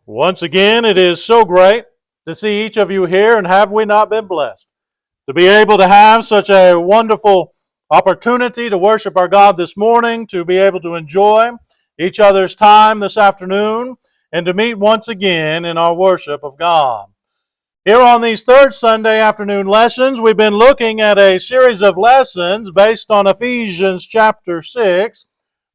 Once again, it is so great to see each of you here, and have we not been blessed to be able to have such a wonderful opportunity to worship our God this morning, to be able to enjoy each other's time this afternoon, and to meet once again in our worship of God. Here on these third Sunday afternoon lessons, we've been looking at a series of lessons based on Ephesians chapter 6,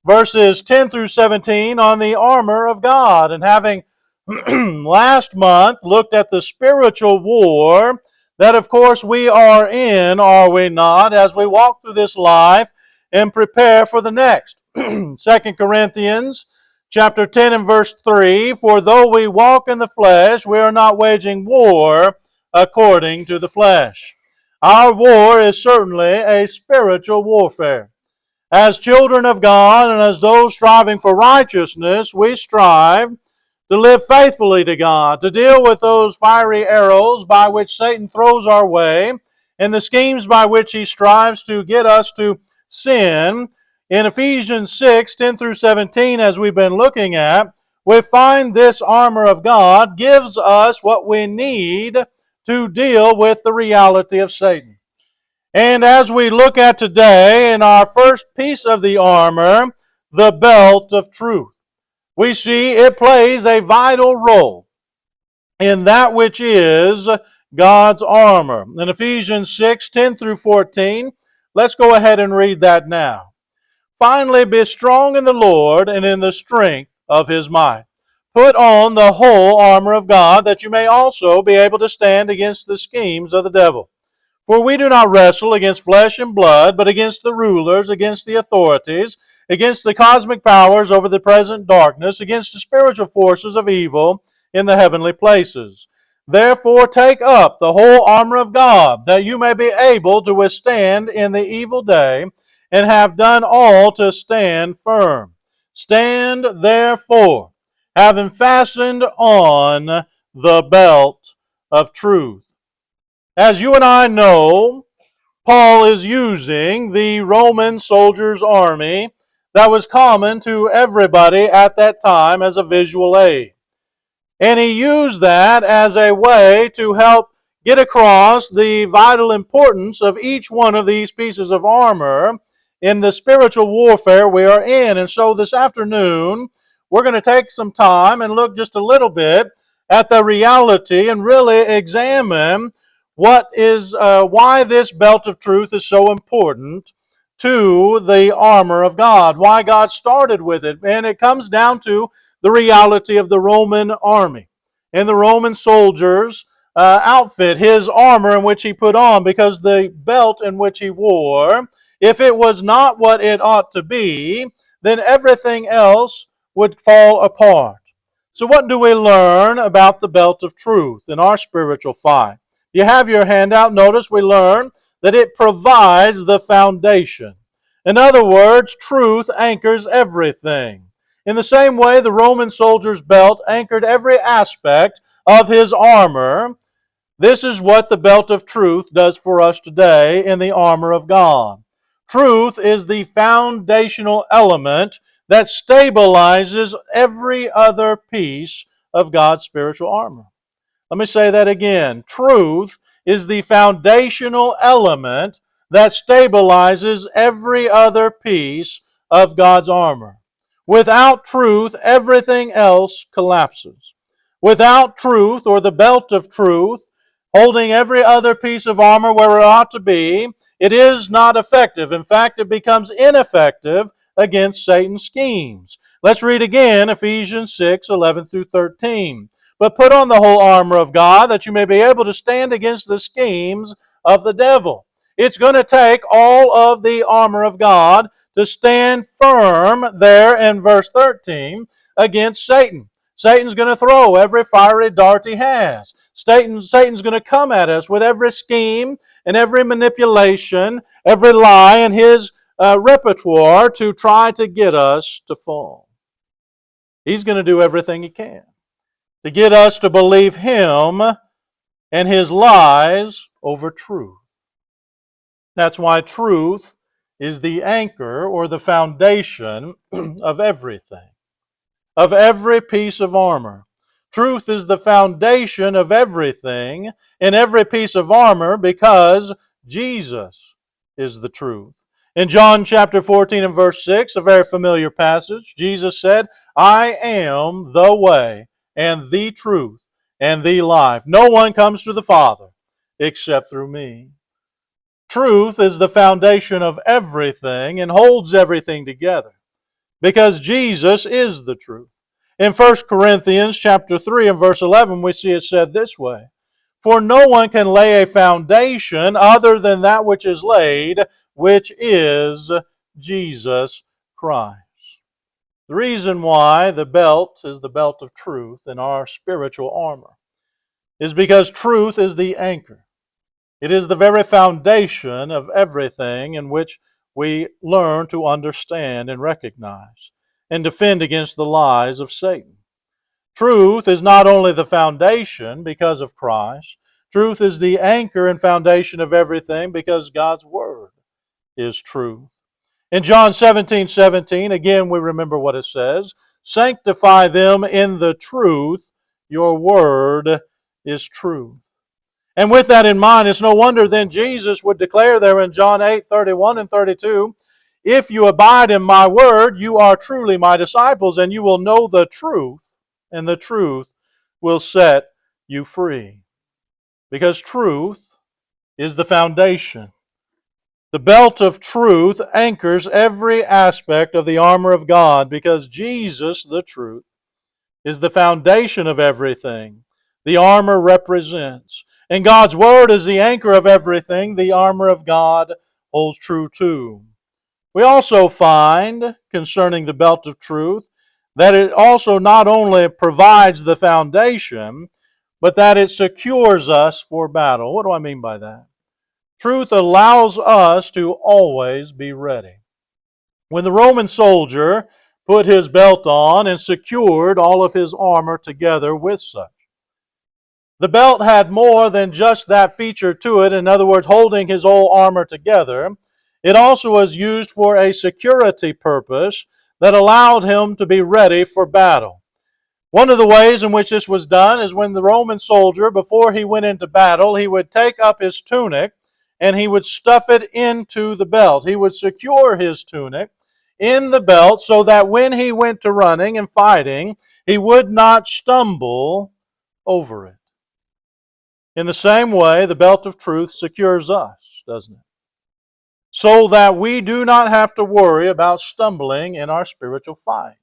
verses 10 through 17 on the armor of God. And having last month looked at the spiritual war that, of course, we are in, are we not, as we walk through this life and prepare for the next. 2 Corinthians chapter 10 and verse 3, "For though we walk in the flesh, we are not waging war according to the flesh." Our war is certainly a spiritual warfare. As children of God and as those striving for righteousness, we strive to live faithfully to God, to deal with those fiery arrows by which Satan throws our way, and the schemes by which he strives to get us to sin. In Ephesians 6, 10 through 17, as we've been looking at, we find this armor of God gives us what we need to deal with the reality of Satan. And as we look at today, in our first piece of the armor, the belt of truth, we see it plays a vital role in that which is God's armor. In Ephesians 6, 10 through 14, let's go ahead and read that now. "Finally, be strong in the Lord and in the strength of His might. Put on the whole armor of God, that you may also be able to stand against the schemes of the devil. For we do not wrestle against flesh and blood, but against the rulers, against the authorities, against the cosmic powers over the present darkness, against the spiritual forces of evil in the heavenly places. Therefore take up the whole armor of God, that you may be able to withstand in the evil day, and have done all to stand firm. Stand therefore, having fastened on the belt of truth." As you and I know, Paul is using the Roman soldier's army that was common to everybody at that time as a visual aid. And he used that as a way to help get across the vital importance of each one of these pieces of armor in the spiritual warfare we are in. And so this afternoon, we're going to take some time and look just a little bit at the reality and really examine why this belt of truth is so important to the armor of God, why God started with it. And it comes down to the reality of the Roman army and the Roman soldiers' outfit, his armor in which he put on, because the belt in which he wore, if it was not what it ought to be, then everything else would fall apart. So what do we learn about the belt of truth in our spiritual fight? You have your handout. Notice we learn that it provides the foundation. In other words, truth anchors everything. In the same way, the Roman soldier's belt anchored every aspect of his armor. This is what the belt of truth does for us today in the armor of God. Truth is the foundational element that stabilizes every other piece of God's spiritual armor. Let me say that again. Truth is the foundational element that stabilizes every other piece of God's armor. Without truth, everything else collapses. Without truth, or the belt of truth, holding every other piece of armor where it ought to be, it is not effective. In fact, it becomes ineffective against Satan's schemes. Let's read again Ephesians 6, 11 through 13. "But put on the whole armor of God, that you may be able to stand against the schemes of the devil." It's going to take all of the armor of God to stand firm there in verse 13 against Satan. Satan's going to throw every fiery dart he has. Satan's going to come at us with every scheme and every manipulation, every lie in his repertoire to try to get us to fall. He's going to do everything he can to get us to believe him and his lies over truth. That's why truth is the anchor or the foundation of everything, of every piece of armor. Truth is the foundation of everything in every piece of armor because Jesus is the truth. In John chapter 14 and verse 6, a very familiar passage, Jesus said, I am the way and the truth and the life. No one comes to the Father except through me. Truth is the foundation of everything and holds everything together because Jesus is the truth. In 1 Corinthians chapter 3 and verse 11, we see it said this way, for no one can lay a foundation other than that which is laid, which is Jesus Christ. The reason why the belt is the belt of truth in our spiritual armor is because truth is the anchor. It is the very foundation of everything in which we learn to understand and recognize and defend against the lies of Satan. Truth is not only the foundation because of Christ, truth is the anchor and foundation of everything because God's Word is truth. In John 17:17, again we remember what it says, sanctify them in the truth, your word is truth. And with that in mind, it's no wonder then Jesus would declare there in John 8:31 and 32, if you abide in my word, you are truly my disciples, and you will know the truth, and the truth will set you free. Because truth is the foundation. The belt of truth anchors every aspect of the armor of God because Jesus, the truth, is the foundation of everything the armor represents. And God's Word is the anchor of everything the armor of God holds true to. We also find, concerning the belt of truth, that it also not only provides the foundation, but that it secures us for battle. What do I mean by that? Truth allows us to always be ready. When the Roman soldier put his belt on and secured all of his armor together with such, the belt had more than just that feature to it, in other words, holding his whole armor together. It also was used for a security purpose that allowed him to be ready for battle. One of the ways in which this was done is when the Roman soldier, before he went into battle, he would take up his tunic and he would stuff it into the belt. He would secure his tunic in the belt so that when he went to running and fighting, he would not stumble over it. In the same way, the belt of truth secures us, doesn't it? So that we do not have to worry about stumbling in our spiritual fight.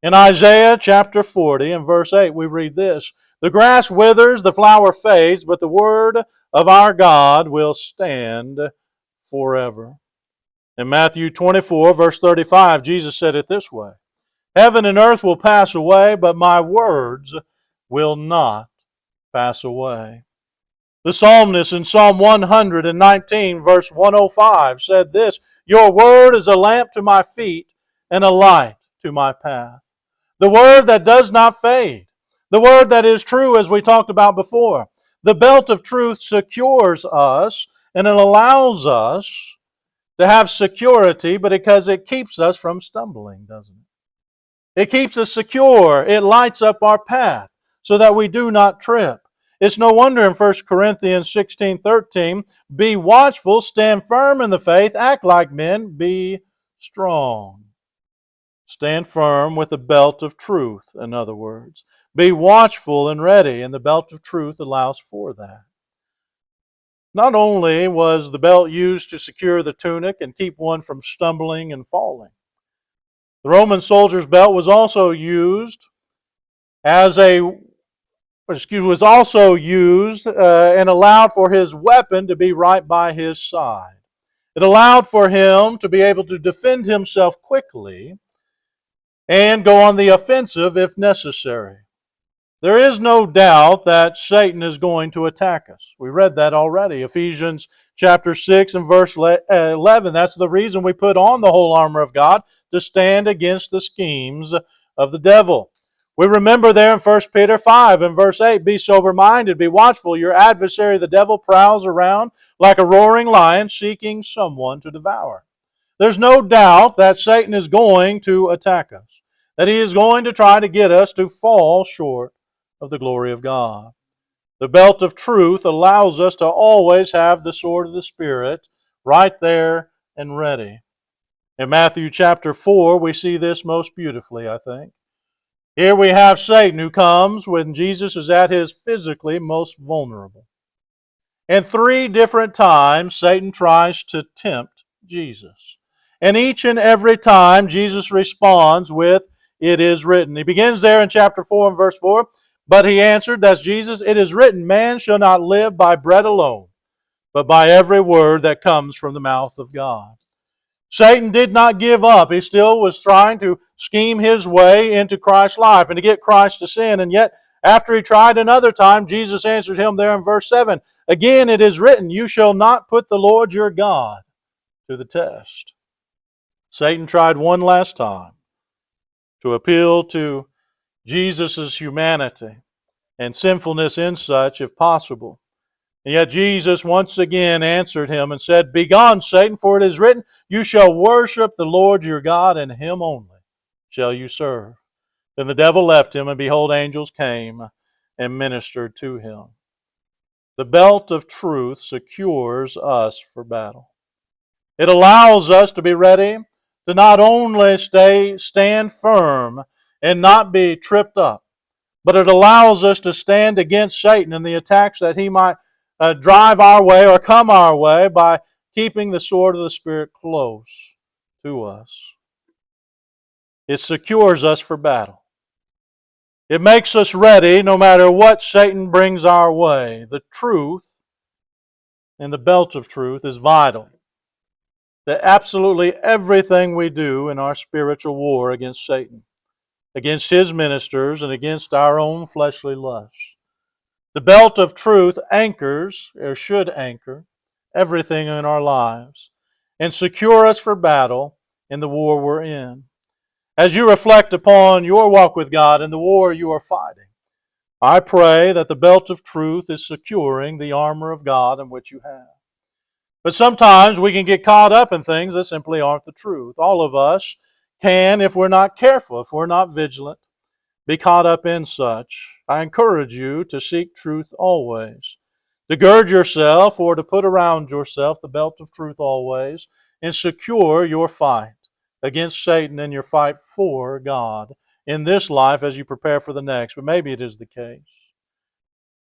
In Isaiah chapter 40 and verse 8, we read this, the grass withers, the flower fades, but the word of our God will stand forever. In Matthew 24, verse 35, Jesus said it this way, heaven and earth will pass away, but my words will not pass away. The psalmist in Psalm 119, verse 105, said this, your word is a lamp to my feet and a light to my path. The word that does not fade. The word that is true, as we talked about before. The belt of truth secures us, and it allows us to have security, but because it keeps us from stumbling, doesn't it? It keeps us secure. It lights up our path so that we do not trip. It's no wonder in 1 Corinthians 16:13, be watchful, stand firm in the faith, act like men, be strong. Stand firm with the belt of truth, in other words. Be watchful and ready, and the belt of truth allows for that. Not only was the belt used to secure the tunic and keep one from stumbling and falling, the Roman soldier's belt was also used and allowed for his weapon to be right by his side. It allowed for him to be able to defend himself quickly and go on the offensive if necessary. There is no doubt that Satan is going to attack us. We read that already. Ephesians chapter 6 and verse 11. That's the reason we put on the whole armor of God, to stand against the schemes of the devil. We remember there in 1 Peter 5 and verse 8, be sober-minded, be watchful. Your adversary, the devil, prowls around like a roaring lion seeking someone to devour. There's no doubt that Satan is going to attack us, that he is going to try to get us to fall short of the glory of God. The belt of truth allows us to always have the sword of the Spirit right there and ready. In Matthew chapter 4, we see this most beautifully, I think. Here we have Satan who comes when Jesus is at his physically most vulnerable. And 3 different times, Satan tries to tempt Jesus. And each and every time, Jesus responds with, "It is written." He begins there in chapter 4 and verse 4. But he answered, that's Jesus, "It is written, man shall not live by bread alone, but by every word that comes from the mouth of God." Satan did not give up. He still was trying to scheme his way into Christ's life and to get Christ to sin. And yet, after he tried another time, Jesus answered him there in verse 7. Again, it is written, "You shall not put the Lord your God to the test." Satan tried one last time to appeal to Jesus' humanity and sinfulness in such, if possible. And yet Jesus once again answered him and said, "Begone, Satan, for it is written, you shall worship the Lord your God, and him only shall you serve." Then the devil left him, and behold, angels came and ministered to him. The belt of truth secures us for battle. It allows us to be ready to not only stand firm and not be tripped up, but it allows us to stand against Satan and the attacks that he might drive our way or come our way by keeping the sword of the Spirit close to us. It secures us for battle. It makes us ready no matter what Satan brings our way. The truth and the belt of truth is vital to absolutely everything we do in our spiritual war against Satan, against his ministers, and against our own fleshly lusts. The belt of truth anchors, or should anchor, everything in our lives and secure us for battle in the war we're in. As you reflect upon your walk with God and the war you are fighting, I pray that the belt of truth is securing the armor of God in which you have. But sometimes we can get caught up in things that simply aren't the truth. All of us can, if we're not careful, if we're not vigilant, be caught up in such. I encourage you to seek truth always, to gird yourself or to put around yourself the belt of truth always, and secure your fight against Satan and your fight for God in this life as you prepare for the next. But maybe it is the case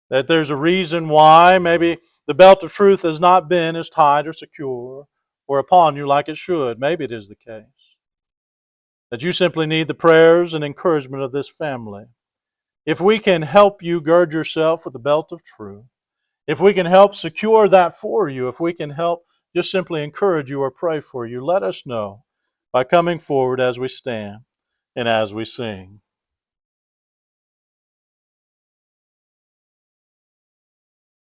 that there's a reason why maybe the belt of truth has not been as tight or secure or upon you like it should. Maybe it is the case that you simply need the prayers and encouragement of this family. If we can help you gird yourself with the belt of truth, if we can help secure that for you, if we can help just simply encourage you or pray for you, let us know by coming forward as we stand and as we sing.